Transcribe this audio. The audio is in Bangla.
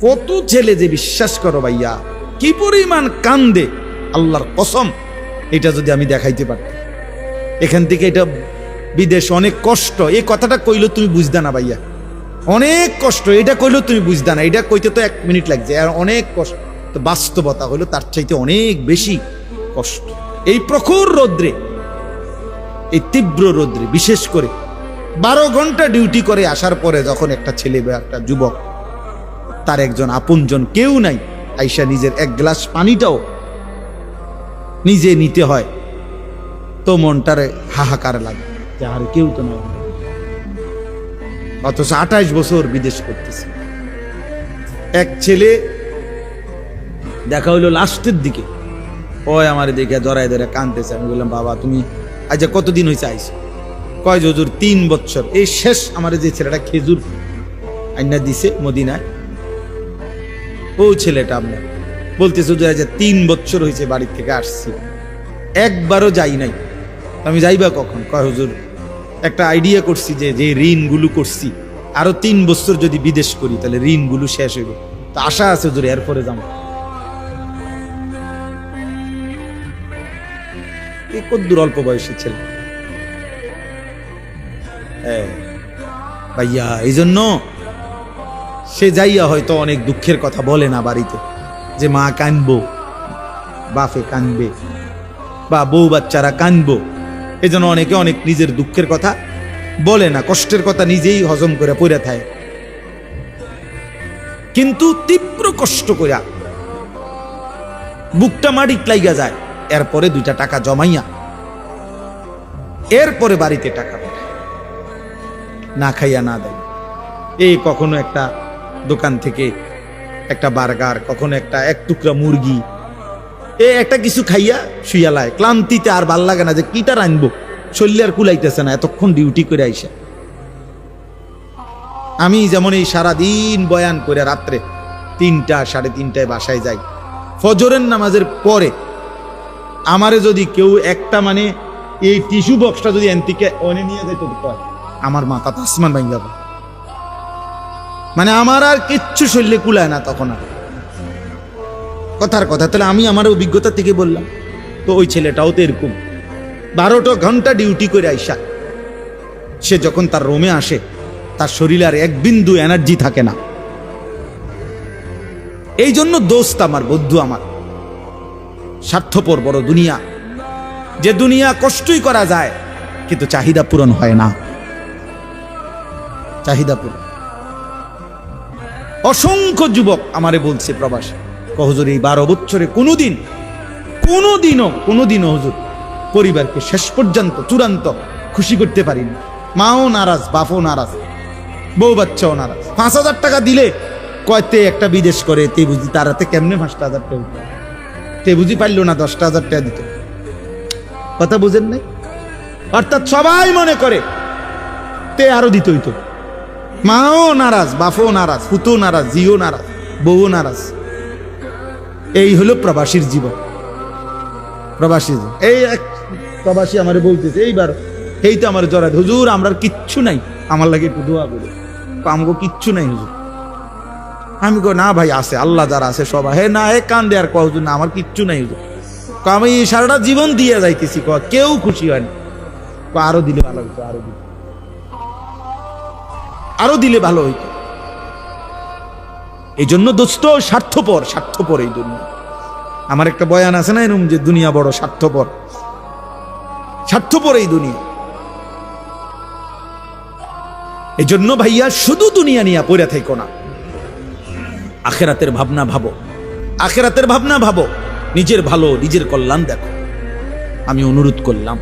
কত ছেলে যে বিশ্বাস করো ভাইয়া কি পরিমাণ কান্দে, আল্লাহর কসম। এটা যদি আমি দেখাইতে পারতাম, এখান থেকে এটা বিদেশ অনেক কষ্ট। এই কথাটা কইলো তুমি বুঝদা না ভাইয়া, অনেক কষ্ট। এটা কইলো তুমি বুঝদা না, এটা কইতে তো 1 মিনিট লাগছে, আর অনেক কষ্ট। তো বাস্তবতা হইলো তার চাইতে অনেক বেশি কষ্ট। এই প্রখর রৌদ্রে, এই তীব্র রৌদ্রে, বিশেষ করে 12 ঘন্টা ডিউটি করে আসার পরে যখন একটা ছেলে বা একটা যুবক, তার একজন আপনজন কেউ নাই, আইসা নিজের 1 গ্লাস পানিটাও নিজে নিতে হয়, তো মনটারে হাহাকার লাগে যে আর কেউ তো নাই। অথচ 28 বছর বিদেশ করতেছে। এক ছেলে দেখা হইলো লাস্টের দিকে, ওই আমার দেখে জড়াই ধরে কাঁদতেছে। আমি বললাম, বাবা তুমি আজ কতদিন হয়েছে আইসো? কয় হুজুর 3 বছর। এই শেষ আমার যে ছেলেটা খেজুর আইনা দিছে মদিনায়, ও ছেলেটা আপনার বলতেছে যে আজ 3 বছর হয়েছে বাড়ি থেকে আসছি, একবারও যাই নাই। আমি যাইবা কখন? কয় হুজুর একটা আইডিয়া করছি যে যে ঋণগুলো করছি, আরো 3 বছর যদি বিদেশ করি তাহলে ঋণগুলো শেষ হইব, তো আশা আছে হুজুর এরপরে যাবো। এই কদ্দুর অল্প বয়সী ছেলে ভাইয়া। এই জন্য সে যাইয়া হয়তো অনেক দুঃখের কথা বলে না বাড়িতে, যে মা কানবো, বাপে কানবে, বা বউ বাচ্চারা কানবো। এই জন্য অনেকে অনেক নিজের দুঃখের কথা বলে না, কষ্টের কথা নিজেই হজম করে পড়ে থাকে। কিন্তু তীব্র কষ্ট কইরা বুকটা মাটিত লাইগা যায়, এরপরে 2টা টাকা জমাইয়া এরপরে বাড়িতে টাকা পাঠায়, না খাইয়া না দেয়। এই কখনো একটা দোকান থেকে একটা বার্গার, কখনো একটা 1 টুকরা মুরগি, একটা কিছু খাইয়া শুইয়ালায়। ক্লান্তিতে আর ভাল লাগে না যে কিটা রানবো, শরীরে আর কুলাইতেছে না, এতক্ষণ ডিউটি করে আইসা। আমি যেমন এই সারাদিন বয়ান করে রাত্রে 3টা 3:30টায় বাসায় যাই, ফজরের নামাজের পরে আমারে যদি কেউ একটা মানে এই টিস্যু বক্সটা যদি এনতিকে অনে নিয়ে যেত, আমার মাথা আসমান ভাঙ যাবে। মানে আমার আর কিচ্ছু শরীরে কুলায় না তখন আর। কথার কথা, তাহলে আমি আমার অভিজ্ঞতা থেকে বললাম। তো ওই ছেলেটাও তো এরকম 12টা ঘন্টা ডিউটি করে আইসা সে যখন তার রুমে আসে, তার শরীরে আর 1 বিন্দু এনার্জি থাকে না। এই জন্য দোস্ত আমার, বন্ধু আমার, স্বার্থপর বড় দুনিয়া, যে দুনিয়া কষ্টই করা যায় কিন্তু চাহিদা পূরণ হয় না। চাহিদা পূরণ। অসংখ্য যুবক আমারে বলছে প্রবাসী, হুজুর এই 12 বছরে কোনোদিনও হুজুর পরিবারকে শেষ পর্যন্ত চূড়ান্ত খুশি করতে পারিনি। মাও নারাজ, বাপও নারাজ, বউ বাচ্চাও নারাজ। 5,000 টাকা দিলে কয়তে একটা বিদেশ করে, তে বুঝি তার হাতে কেমনে 5,000 টাকা, তে বুঝি পারলো না 10,000 টাকা দিতে। কথা বুঝেন নাই? অর্থাৎ সবাই মনে করে তে আরো দিত হইতো। মাও নারাজ, বাপও নারাজ, পুতো নারাজ, জিও নারাজ, বউও নারাজ। এই হলো প্রবাসীর জীবন। প্রবাসী এই এক প্রবাসী আমার বলতেছে এইবার, এই তো আমার জড়ায়, হুজুর আমরা কিচ্ছু নাই, আমার লাগে একটু দোয়া করে। আমগো কিচ্ছু নাই হুজুর। আমি কই না ভাই আছে, আল্লাহ যারা আছে সবাই। হে না, হে কান্দে আর কয় হুজুর না আমার কিচ্ছু নাই হুজুর। আমি সারাটা জীবন দিয়ে যাইতেছি, কেউ খুশি হয় না। আরো দিলে ভালো হইতো, আরো দিলে ভালো হইতো। এই জন্য দোস্ত স্বার্থপর এই দুনিয়া। আমার একটা বয়ান আছে না এরকম, যে দুনিয়া বড় স্বার্থপর এই দুনিয়া। এই জন্য ভাইয়া শুধু দুনিয়া নিয়ে পড়ে থাকো না, আখেরাতের ভাবনা ভাবো, নিজের ভালো, নিজের কল্যাণ দেখো। আমি অনুরোধ করলাম।